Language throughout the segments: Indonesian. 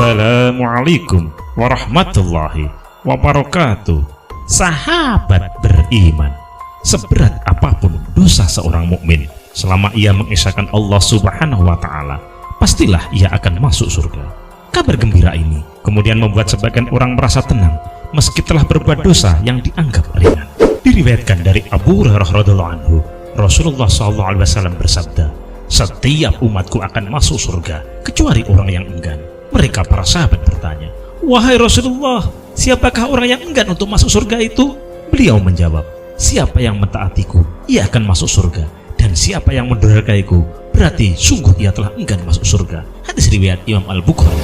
Assalamualaikum warahmatullahi wabarakatuh. Sahabat beriman, seberat apapun dosa seorang mukmin, selama ia mengesahkan Allah Subhanahu wa Ta'ala, pastilah ia akan masuk surga. Kabar gembira ini kemudian membuat sebagian orang merasa tenang meski telah berbuat dosa yang dianggap ringan. Diriwayatkan dari Abu Hurairah radhiyallahu anhu, Rasulullah SAW bersabda, "Setiap umatku akan masuk surga kecuali orang yang enggan." Mereka para sahabat bertanya, "Wahai Rasulullah, siapakah orang yang enggan untuk masuk surga itu?" Beliau menjawab, "Siapa yang mentaatiku, ia akan masuk surga, dan siapa yang mendurhakaiku, berarti sungguh ia telah enggan masuk surga." Hadis riwayat Imam Al-Bukhari.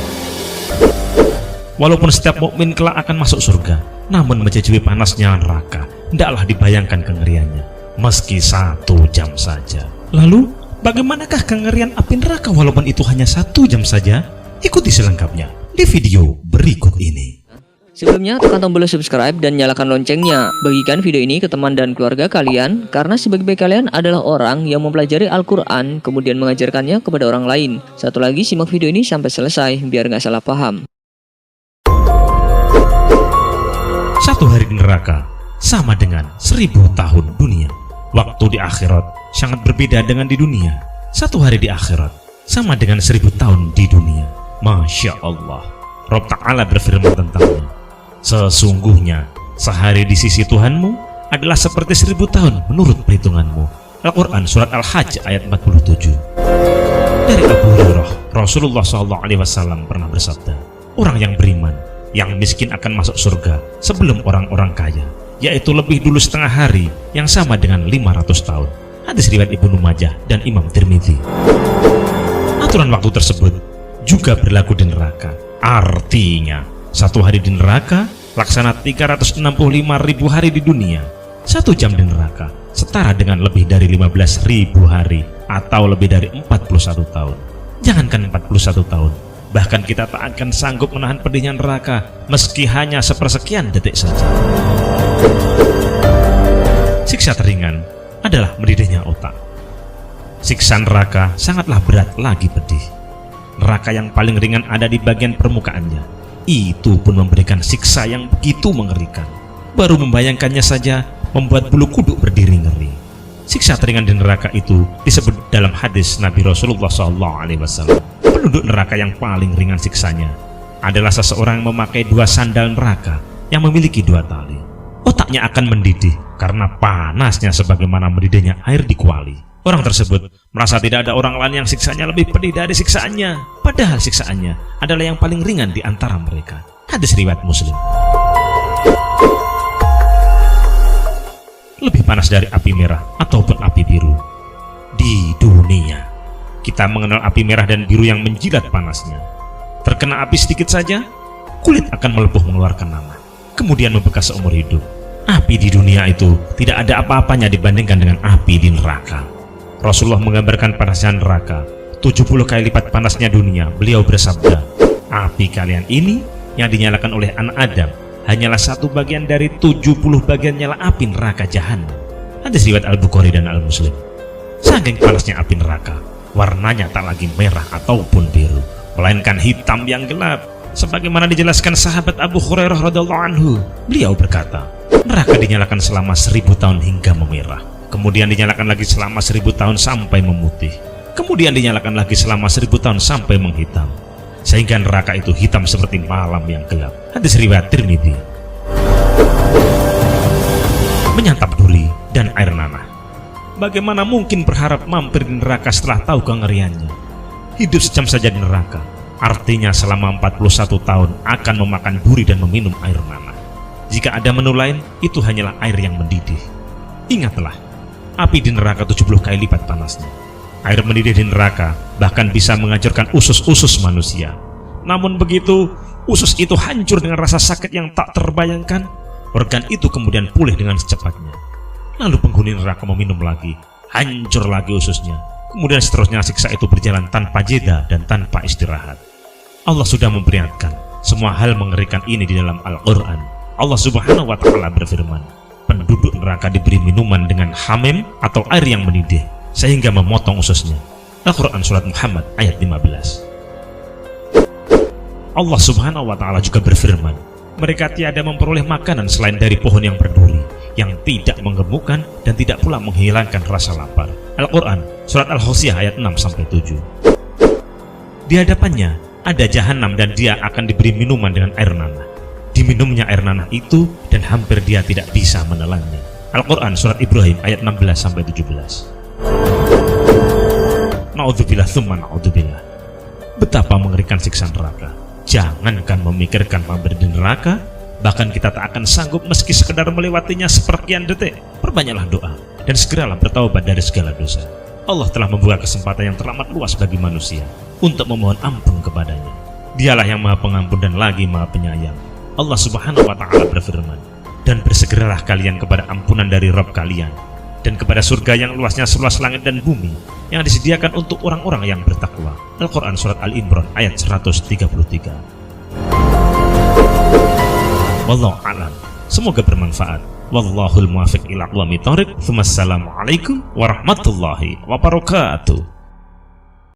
Walaupun setiap mukmin kelak akan masuk surga, namun mencicipi panasnya neraka hendaklah dibayangkan kengeriannya, meski 1 jam saja. Lalu, bagaimanakah kengerian api neraka walaupun itu hanya 1 jam saja? Ikuti selengkapnya di video berikut ini. Sebelumnya, tekan tombol subscribe dan nyalakan loncengnya. Bagikan video ini ke teman dan keluarga kalian, karena sebaik-baik kalian adalah orang yang mempelajari Al-Quran, kemudian mengajarkannya kepada orang lain. Satu lagi, simak video ini sampai selesai, biar nggak salah paham. 1 hari di neraka sama dengan 1000 tahun dunia. Waktu di akhirat sangat berbeda dengan di dunia. 1 hari di akhirat sama dengan 1000 tahun di dunia. Masya Allah. Rabb Ta'ala berfirman tentangnya, "Sesungguhnya sehari di sisi Tuhanmu adalah seperti 1000 tahun menurut perhitunganmu." Al-Quran Surat Al-Hajj ayat 47. Dari Abu Hurairah, Rasulullah SAW pernah bersabda, "Orang yang beriman, yang miskin akan masuk surga sebelum orang-orang kaya, yaitu lebih dulu setengah hari yang sama dengan 500 tahun. Hadis riwayat Ibnu Majah dan Imam Tirmidzi. Aturan waktu tersebut juga berlaku di neraka. Artinya, 1 hari di neraka laksana 365.000 hari di dunia. 1 jam di neraka setara dengan lebih dari 15.000 hari atau lebih dari 41 tahun. Jangankan 41 tahun, bahkan kita tak akan sanggup menahan pedihnya neraka meski hanya sepersekian detik saja. Siksa teringan adalah mendidihnya otak. Siksa neraka sangatlah berat lagi pedih. Neraka yang paling ringan ada di bagian permukaannya. Itu pun memberikan siksa yang begitu mengerikan. Baru membayangkannya saja membuat bulu kuduk berdiri ngeri. Siksa teringan di neraka itu disebut dalam hadis Nabi Rasulullah SAW. Penduduk neraka yang paling ringan siksanya adalah seseorang yang memakai 2 sandal neraka yang memiliki 2 tali. Otaknya akan mendidih karena panasnya sebagaimana mendidihnya air di kuali. Orang tersebut merasa tidak ada orang lain yang siksanya lebih pedih dari siksaannya, padahal siksaannya adalah yang paling ringan di antara mereka. Hadis riwayat Muslim. Lebih panas dari api merah ataupun api biru. Di dunia, kita mengenal api merah dan biru yang menjilat panasnya. Terkena api sedikit saja, kulit akan melepuh mengeluarkan nanah, kemudian membekas seumur hidup. Api di dunia itu tidak ada apa-apanya dibandingkan dengan api di neraka. Rasulullah menggambarkan panasnya neraka 70 kali lipat panasnya dunia. Beliau bersabda, "Api kalian ini yang dinyalakan oleh anak Adam hanyalah 1 bagian dari 70 bagian nyala api neraka jahanam." Hadis riwayat Al-Bukhari dan Al-Muslim. Saking panasnya api neraka, warnanya tak lagi merah ataupun biru, melainkan hitam yang gelap. Sebagaimana dijelaskan sahabat Abu Hurairah radhiyallahu anhu, beliau berkata, neraka dinyalakan selama 1000 tahun hingga memerah, kemudian dinyalakan lagi selama 1000 tahun sampai memutih, kemudian dinyalakan lagi selama 1000 tahun sampai menghitam, sehingga neraka itu hitam seperti malam yang gelap. Hadis riwayat Tirmidzi. Menyantap duri dan air nanah. Bagaimana mungkin berharap mampir di neraka setelah tahu kengeriannya? Hidup sejam saja di neraka, artinya selama 41 tahun akan memakan duri dan meminum air nanah. Jika ada menu lain, itu hanyalah air yang mendidih. Ingatlah, api di neraka 70 kali lipat panasnya. Air mendidih di neraka bahkan bisa menghancurkan usus-usus manusia. Namun begitu, usus itu hancur dengan rasa sakit yang tak terbayangkan. Organ itu kemudian pulih dengan secepatnya. Lalu penghuni neraka meminum lagi, hancur lagi ususnya. Kemudian seterusnya siksa itu berjalan tanpa jeda dan tanpa istirahat. Allah sudah memperingatkan semua hal mengerikan ini di dalam Al-Quran. Allah Subhanahu wa Ta'ala berfirman, penduduk neraka diberi minuman dengan hamim atau air yang mendidih sehingga memotong ususnya. Al-Quran Surat Muhammad ayat 15. Allah Subhanahu wa Ta'ala juga berfirman, mereka tiada memperoleh makanan selain dari pohon yang berduri, yang tidak menggemukkan dan tidak pula menghilangkan rasa lapar. Al-Quran Surat Al-Hosiyah ayat 6-7. Di hadapannya ada jahanam dan dia akan diberi minuman dengan air nanah. Diminumnya air nanah itu dan hampir dia tidak bisa menelannya. Al-Quran Surat Ibrahim ayat 16-17. Na'udzubillah tsumma na'udzubillah. Betapa mengerikan siksa neraka. Jangankan memikirkan mampir di neraka, bahkan kita tak akan sanggup meski sekedar melewatinya seperkian detik. Perbanyaklah doa dan segeralah bertaubat dari segala dosa. Allah telah membuka kesempatan yang teramat luas bagi manusia untuk memohon ampun kepadanya. Dialah yang Maha Pengampun dan lagi Maha Penyayang. Allah Subhanahu wa Ta'ala berfirman, dan bersegeralah kalian kepada ampunan dari Rabb kalian dan kepada surga yang luasnya seluas langit dan bumi, yang disediakan untuk orang-orang yang bertakwa. Al-Quran Surat Al-Imran ayat 133. Wallahu a'lam. Semoga bermanfaat. Wallahul muwaffiq ila aqwamit thoriq. Wassalamualaikum warahmatullahi wabarakatuh.